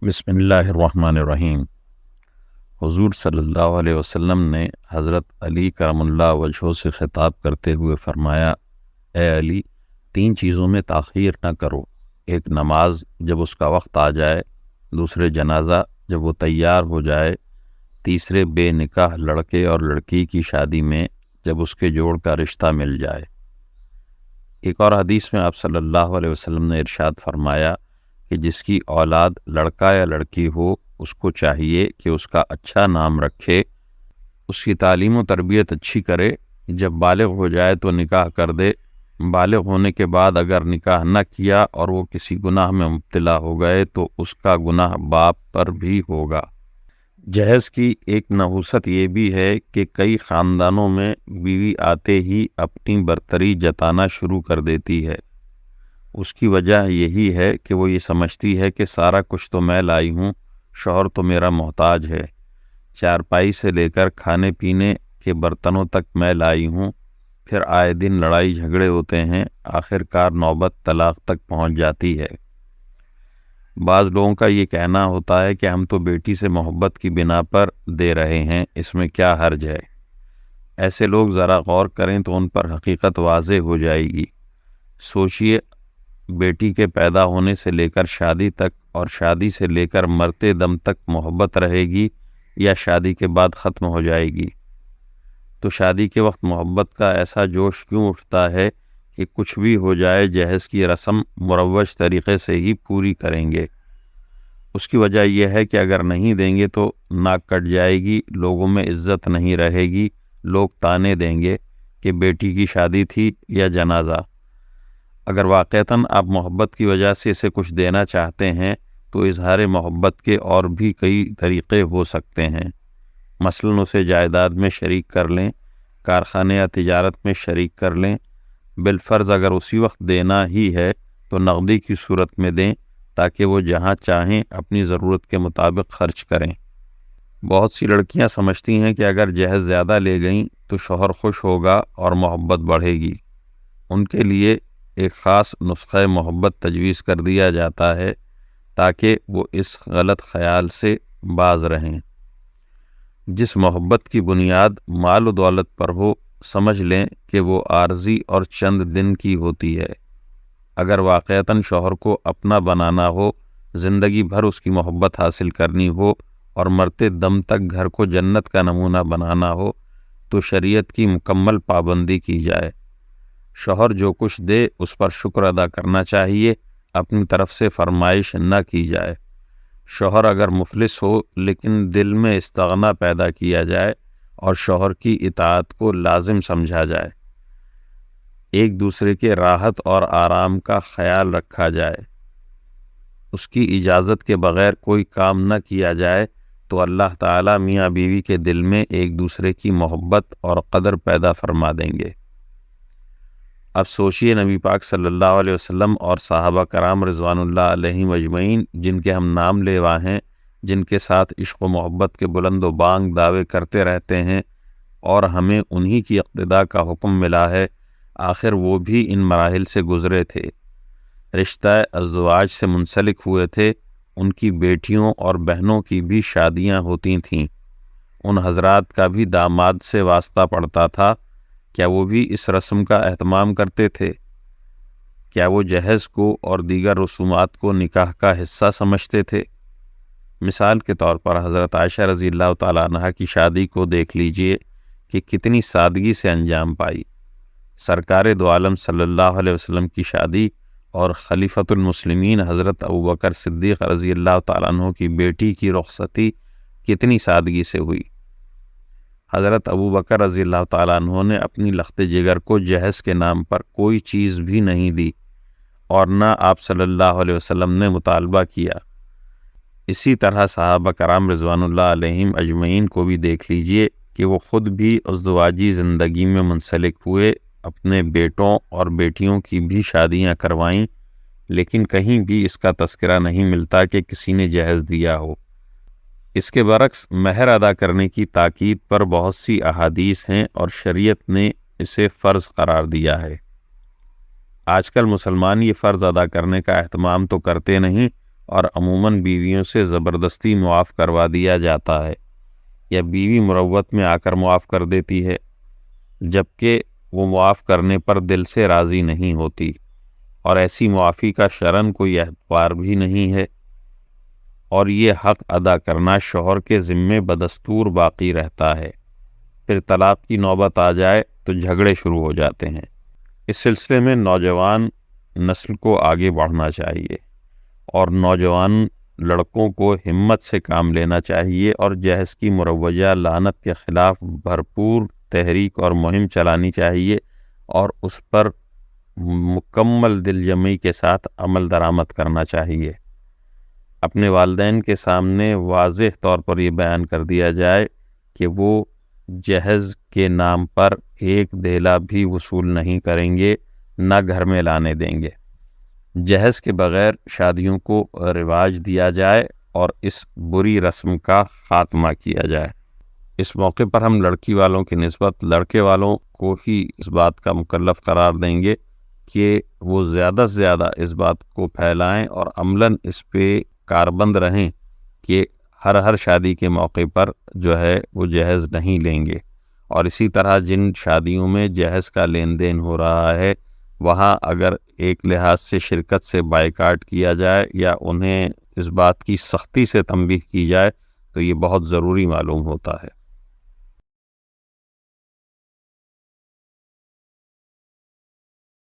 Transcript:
بسم اللہ الرحمن الرحیم۔ حضور صلی اللہ علیہ وسلم نے حضرت علی کرم اللہ وجہہ سے خطاب کرتے ہوئے فرمایا، اے علی، 3 چیزوں میں تاخیر نہ کرو۔ ایک نماز جب اس کا وقت آ جائے، دوسرے جنازہ جب وہ تیار ہو جائے، تیسرے بے نکاح لڑکے اور لڑکی کی شادی میں جب اس کے جوڑ کا رشتہ مل جائے۔ ایک اور حدیث میں آپ صلی اللہ علیہ وسلم نے ارشاد فرمایا کہ جس کی اولاد لڑکا یا لڑکی ہو، اس کو چاہیے کہ اس کا اچھا نام رکھے، اس کی تعلیم و تربیت اچھی کرے، جب بالغ ہو جائے تو نکاح کر دے۔ بالغ ہونے کے بعد اگر نکاح نہ کیا اور وہ کسی گناہ میں مبتلا ہو گئے تو اس کا گناہ باپ پر بھی ہوگا۔ جہیز کی ایک نحوست یہ بھی ہے کہ کئی خاندانوں میں بیوی آتے ہی اپنی برتری جتانا شروع کر دیتی ہے۔ اس کی وجہ یہی ہے کہ وہ یہ سمجھتی ہے کہ سارا کچھ تو میں لائی ہوں، شوہر تو میرا محتاج ہے، چارپائی سے لے کر کھانے پینے کے برتنوں تک میں لائی ہوں۔ پھر آئے دن لڑائی جھگڑے ہوتے ہیں، آخر کار نوبت طلاق تک پہنچ جاتی ہے۔ بعض لوگوں کا یہ کہنا ہوتا ہے کہ ہم تو بیٹی سے محبت کی بنا پر دے رہے ہیں، اس میں کیا حرج ہے؟ ایسے لوگ ذرا غور کریں تو ان پر حقیقت واضح ہو جائے گی۔ سوچئے، بیٹی کے پیدا ہونے سے لے کر شادی تک اور شادی سے لے کر مرتے دم تک محبت رہے گی یا شادی کے بعد ختم ہو جائے گی؟ تو شادی کے وقت محبت کا ایسا جوش کیوں اٹھتا ہے کہ کچھ بھی ہو جائے جہیز کی رسم مروج طریقے سے ہی پوری کریں گے؟ اس کی وجہ یہ ہے کہ اگر نہیں دیں گے تو ناک کٹ جائے گی، لوگوں میں عزت نہیں رہے گی، لوگ طانے دیں گے کہ بیٹی کی شادی تھی یا جنازہ۔ اگر واقعتاً آپ محبت کی وجہ سے اسے کچھ دینا چاہتے ہیں تو اظہار محبت کے اور بھی کئی طریقے ہو سکتے ہیں۔ مثلاً اسے جائیداد میں شریک کر لیں، کارخانے یا تجارت میں شریک کر لیں۔ بالفرض اگر اسی وقت دینا ہی ہے تو نقدی کی صورت میں دیں تاکہ وہ جہاں چاہیں اپنی ضرورت کے مطابق خرچ کریں۔ بہت سی لڑکیاں سمجھتی ہیں کہ اگر جہیز زیادہ لے گئیں تو شوہر خوش ہوگا اور محبت بڑھے گی۔ ان کے لیے ایک خاص نسخہ محبت تجویز کر دیا جاتا ہے تاکہ وہ اس غلط خیال سے باز رہیں۔ جس محبت کی بنیاد مال و دولت پر ہو، سمجھ لیں کہ وہ عارضی اور چند دن کی ہوتی ہے۔ اگر واقعتاً شوہر کو اپنا بنانا ہو، زندگی بھر اس کی محبت حاصل کرنی ہو اور مرتے دم تک گھر کو جنت کا نمونہ بنانا ہو تو شریعت کی مکمل پابندی کی جائے۔ شوہر جو کچھ دے اس پر شکر ادا کرنا چاہیے، اپنی طرف سے فرمائش نہ کی جائے۔ شوہر اگر مفلس ہو لیکن دل میں استغنا پیدا کیا جائے اور شوہر کی اطاعت کو لازم سمجھا جائے، ایک دوسرے کے راحت اور آرام کا خیال رکھا جائے، اس کی اجازت کے بغیر کوئی کام نہ کیا جائے تو اللہ تعالیٰ میاں بیوی کے دل میں ایک دوسرے کی محبت اور قدر پیدا فرما دیں گے۔ اب سوچئے، نبی پاک صلی اللہ علیہ وسلم اور صحابہ کرام رضوان اللہ علیہم اجمعین، جن کے ہم نام لیوا ہیں، جن کے ساتھ عشق و محبت کے بلند و بانگ دعوے کرتے رہتے ہیں اور ہمیں انہی کی اقتداء کا حکم ملا ہے، آخر وہ بھی ان مراحل سے گزرے تھے، رشتہ ازدواج سے منسلک ہوئے تھے، ان کی بیٹیوں اور بہنوں کی بھی شادیاں ہوتی تھیں، ان حضرات کا بھی داماد سے واسطہ پڑتا تھا۔ کیا وہ بھی اس رسم کا اہتمام کرتے تھے؟ کیا وہ جہیز کو اور دیگر رسومات کو نکاح کا حصہ سمجھتے تھے؟ مثال کے طور پر حضرت عائشہ رضی اللہ تعالیٰ عنہا کی شادی کو دیکھ لیجئے کہ کتنی سادگی سے انجام پائی۔ سرکار دو عالم صلی اللہ علیہ وسلم کی شادی اور خلیفۃ المسلمین حضرت ابوبکر صدیق رضی اللہ تعالیٰ عنہ کی بیٹی کی رخصتی کتنی سادگی سے ہوئی۔ حضرت ابوبکر رضی اللہ تعالیٰ عنہ نے اپنی لخت جگر کو جہیز کے نام پر کوئی چیز بھی نہیں دی اور نہ آپ صلی اللہ علیہ وسلم نے مطالبہ کیا۔ اسی طرح صحابہ کرام رضوان اللہ علیہم اجمعین کو بھی دیکھ لیجئے کہ وہ خود بھی ازدواجی زندگی میں منسلک ہوئے، اپنے بیٹوں اور بیٹیوں کی بھی شادیاں کروائیں، لیکن کہیں بھی اس کا تذکرہ نہیں ملتا کہ کسی نے جہیز دیا ہو۔ اس کے برعکس مہر ادا کرنے کی تاکید پر بہت سی احادیث ہیں اور شریعت نے اسے فرض قرار دیا ہے۔ آج کل مسلمان یہ فرض ادا کرنے کا اہتمام تو کرتے نہیں اور عموماً بیویوں سے زبردستی معاف کروا دیا جاتا ہے یا بیوی مروت میں آ کر معاف کر دیتی ہے، جبکہ وہ معاف کرنے پر دل سے راضی نہیں ہوتی، اور ایسی معافی کا شرعاً کوئی اعتبار بھی نہیں ہے، اور یہ حق ادا کرنا شوہر کے ذمے بدستور باقی رہتا ہے۔ پھر طلاق کی نوبت آ جائے تو جھگڑے شروع ہو جاتے ہیں۔ اس سلسلے میں نوجوان نسل کو آگے بڑھنا چاہیے اور نوجوان لڑکوں کو ہمت سے کام لینا چاہیے اور جہیز کی مروجہ لعنت کے خلاف بھرپور تحریک اور مہم چلانی چاہیے اور اس پر مکمل دل جمعی کے ساتھ عمل درآمد کرنا چاہیے۔ اپنے والدین کے سامنے واضح طور پر یہ بیان کر دیا جائے کہ وہ جہیز کے نام پر ایک دھیلا بھی وصول نہیں کریں گے، نہ گھر میں لانے دیں گے۔ جہیز کے بغیر شادیوں کو رواج دیا جائے اور اس بری رسم کا خاتمہ کیا جائے۔ اس موقع پر ہم لڑکی والوں کی نسبت لڑکے والوں کو ہی اس بات کا مکلف قرار دیں گے کہ وہ زیادہ سے زیادہ اس بات کو پھیلائیں اور عملاً اس پہ کاربند رہیں کہ ہر شادی کے موقع پر جو ہے وہ جہیز نہیں لیں گے، اور اسی طرح جن شادیوں میں جہیز کا لین دین ہو رہا ہے وہاں اگر ایک لحاظ سے شرکت سے بائیکاٹ کیا جائے یا انہیں اس بات کی سختی سے تنبیہ کی جائے تو یہ بہت ضروری معلوم ہوتا ہے۔